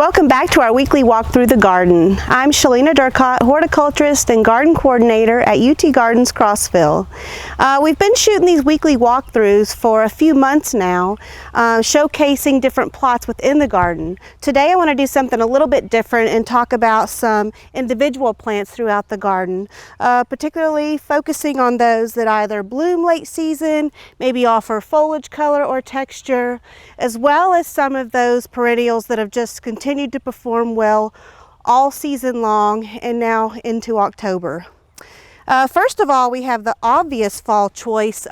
Welcome back to our weekly walk through the garden. I'm Shalina Durcott, horticulturist and garden coordinator at UT Gardens Crossville. We've been shooting these weekly walkthroughs for a few months now, showcasing different plots within the garden. Today I want to do something a little bit different and talk about some individual plants throughout the garden, particularly focusing on those that either bloom late season, maybe offer foliage color or texture, as well as some of those perennials that have just continued to perform well all season long and now into October. First of all, we have the obvious fall choice,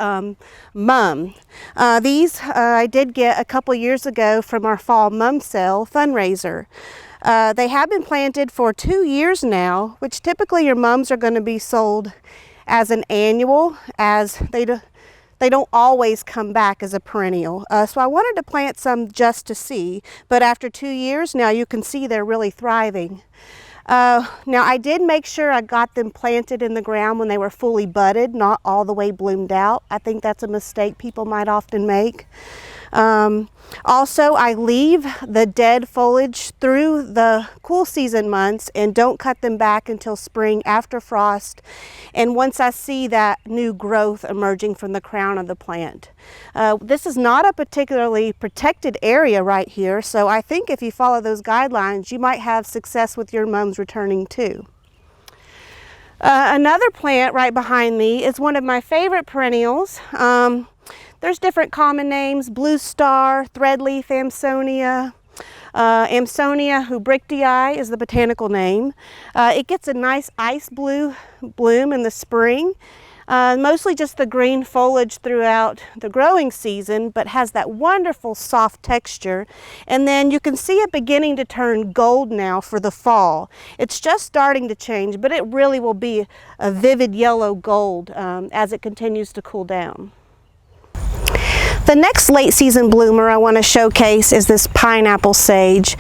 mum. These I did get a couple years ago from our fall mum sale fundraiser. They have been planted for 2 years now, which typically your mums are going to be sold as an annual, as they don't always come back as a perennial. So I wanted to plant some just to see, but after 2 years now you can see they're really thriving. Now I did make sure I got them planted in the ground when they were fully budded, not all the way bloomed out. I think that's a mistake people might often make. Also, I leave the dead foliage through the cool season months and don't cut them back until spring after frost, and once I see that new growth emerging from the crown of the plant. This is not a particularly protected area right here, so I think if you follow those guidelines you might have success with your mums returning too. Another plant right behind me is one of my favorite perennials. There's different common names: blue star, threadleaf Amsonia, Amsonia hubrichtii is the botanical name. It gets a nice ice blue bloom in the spring, mostly just the green foliage throughout the growing season, but has that wonderful soft texture. And then you can see it beginning to turn gold now for the fall. It's just starting to change, but it really will be a vivid yellow gold as it continues to cool down. The next late season bloomer I want to showcase is this pineapple sage.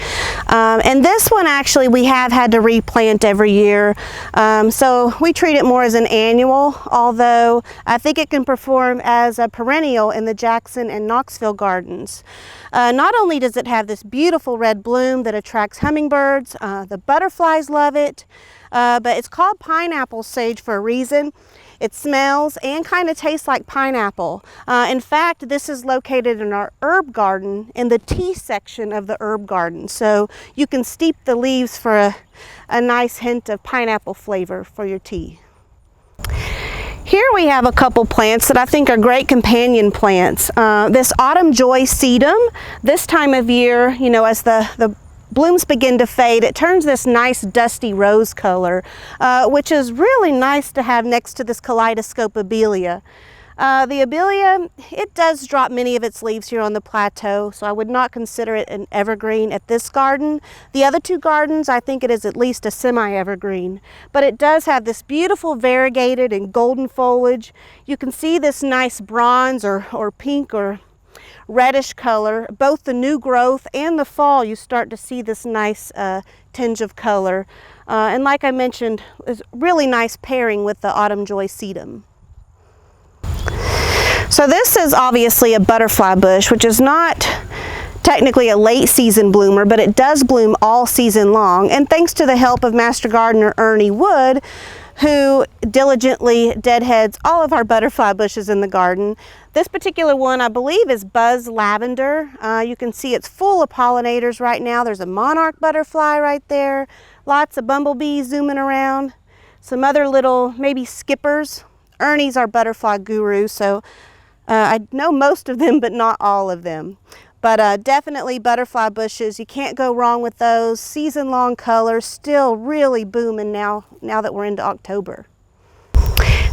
And this one actually we have had to replant every year. So we treat it more as an annual, although I think it can perform as a perennial in the Jackson and Knoxville gardens. Not only does it have this beautiful red bloom that attracts hummingbirds, the butterflies love it, but it's called pineapple sage for a reason. It smells and kind of tastes like pineapple. In fact, this is located in our herb garden in the tea section of the herb garden. So you can steep the leaves for a nice hint of pineapple flavor for your tea. Here we have a couple plants that I think are great companion plants. This autumn joy sedum, this time of year, you know, as the blooms begin to fade, it turns this nice dusty rose color, which is really nice to have next to this kaleidoscope abelia. The abelia, it does drop many of its leaves here on the plateau, so I would not consider it an evergreen at this garden. The other two gardens, I think it is at least a semi-evergreen, but it does have this beautiful variegated and golden foliage. You can see this nice bronze or pink or reddish color. Both the new growth and the fall you start to see this nice tinge of color, and like I mentioned, is really nice pairing with the autumn joy sedum. So this is obviously a butterfly bush, which is not technically a late season bloomer, but it does bloom all season long, and thanks to the help of Master Gardener Ernie Wood, who diligently deadheads all of our butterfly bushes in the garden. This particular one I believe is buzz lavender. You can see it's full of pollinators right now. There's a monarch butterfly right there, lots of bumblebees zooming around, some other little maybe skippers. Ernie's our butterfly guru, so I know most of them but not all of them. But definitely butterfly bushes, you can't go wrong with those. Season-long colors, still really booming now that we're into October.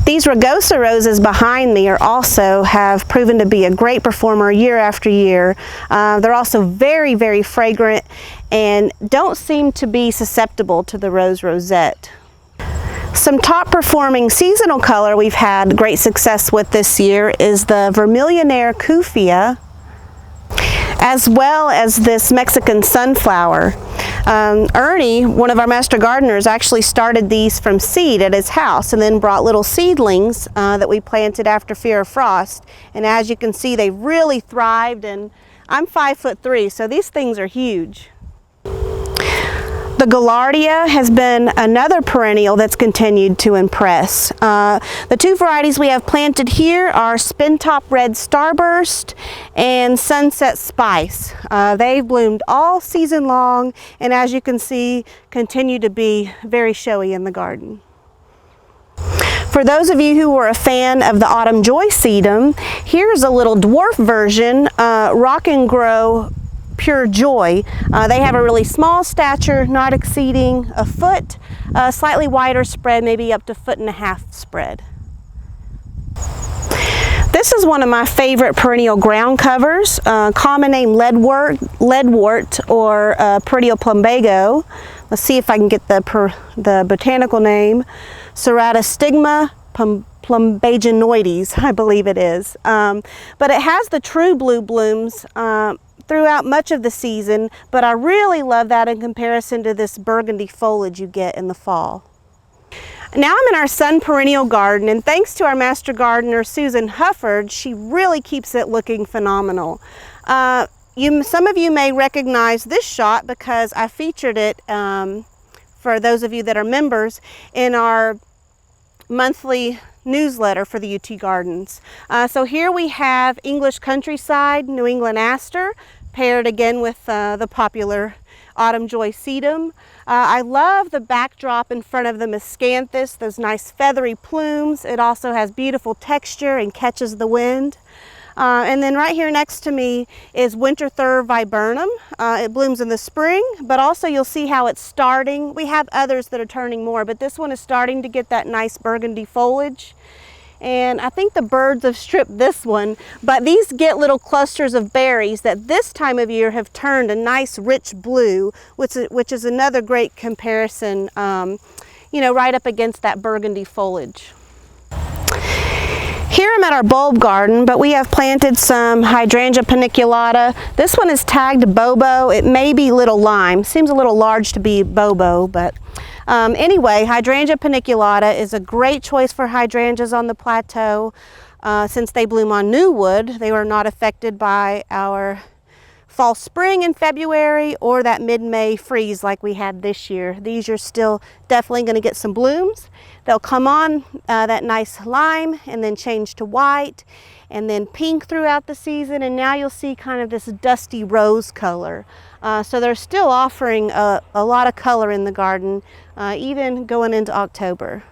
These rugosa roses behind me have proven to be a great performer year after year. They're also very, very fragrant and don't seem to be susceptible to the rose rosette. Some top performing seasonal color we've had great success with this year is the Vermillionaire Kufia, as well as this Mexican sunflower. Ernie, one of our master gardeners, actually started these from seed at his house and then brought little seedlings that we planted after fear of frost. And as you can see, they really thrived, and I'm 5'3", so these things are huge. The Gaillardia has been another perennial that's continued to impress. The two varieties we have planted here are Spin-Top Red Starburst and Sunset Spice. They've bloomed all season long, and as you can see, continue to be very showy in the garden. For those of you who were a fan of the Autumn Joy sedum, here's a little dwarf version, Rock and Grow Pure Joy. They have a really small stature, not exceeding a foot, slightly wider spread, maybe up to 1.5 foot spread. This is one of my favorite perennial ground covers, common name leadwort or perennial plumbago. Let's see if I can get the botanical name. Ceratostigma plumbaginoides, I believe it is. But it has the true blue blooms throughout much of the season, but I really love that in comparison to this burgundy foliage you get in the fall. Now I'm in our sun perennial garden, and thanks to our master gardener Susan Hufford, she really keeps it looking phenomenal. Some of you may recognize this shot because I featured it for those of you that are members in our monthly newsletter for the UT Gardens. So here we have English Countryside, New England Aster, paired again with the popular Autumn Joy sedum. I love the backdrop in front of the miscanthus, those nice feathery plumes. It also has beautiful texture and catches the wind. And then right here next to me is Winter Thur viburnum. It blooms in the spring, but also you'll see how it's starting. We have others that are turning more, but this one is starting to get that nice burgundy foliage. And I think the birds have stripped this one, but these get little clusters of berries that this time of year have turned a nice rich blue, which is another great comparison, you know, right up against that burgundy foliage. Here I'm at our bulb garden, but we have planted some Hydrangea paniculata. This one is tagged Bobo. It may be little lime. Seems a little large to be Bobo, but anyway, Hydrangea paniculata is a great choice for hydrangeas on the plateau. Since they bloom on new wood, they are not affected by our fall spring in February or that mid-May freeze like we had this year. These are still definitely going to get some blooms. They'll come on that nice lime and then change to white and then pink throughout the season, and now you'll see kind of this dusty rose color. So they're still offering a lot of color in the garden, even going into October.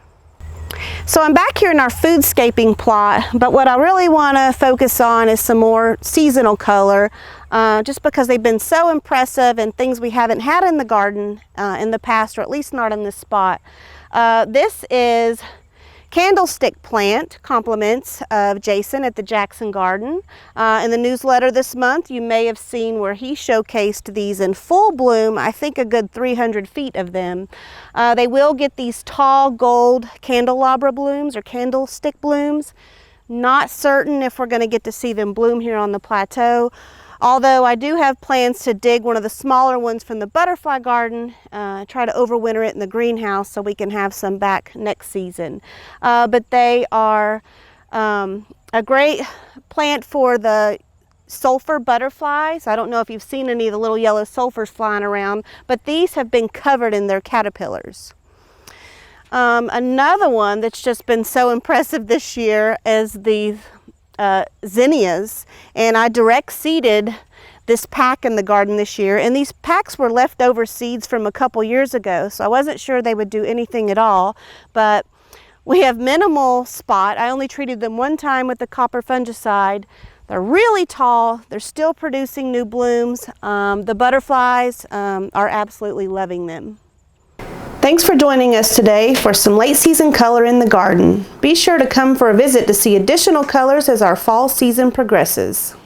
So I'm back here in our foodscaping plot, but what I really want to focus on is some more seasonal color, just because they've been so impressive and things we haven't had in the garden in the past, or at least not in this spot. This is Candlestick Plant, compliments of Jason at the Jackson Garden. In the newsletter this month, you may have seen where he showcased these in full bloom, I think a good 300 feet of them. They will get these tall gold candelabra blooms or candlestick blooms. Not certain if we're going to get to see them bloom here on the plateau. Although I do have plans to dig one of the smaller ones from the butterfly garden, try to overwinter it in the greenhouse so we can have some back next season. But they are a great plant for the sulfur butterflies. I don't know if you've seen any of the little yellow sulfurs flying around, but these have been covered in their caterpillars. Another one that's just been so impressive this year is the zinnias, and I direct seeded this pack in the garden this year, and these packs were leftover seeds from a couple years ago, so I wasn't sure they would do anything at all, but we have minimal spot. I only treated them one time with the copper fungicide. They're really tall, they're still producing new blooms. The butterflies are absolutely loving them. Thanks for joining us today for some late season color in the garden. Be sure to come for a visit to see additional colors as our fall season progresses.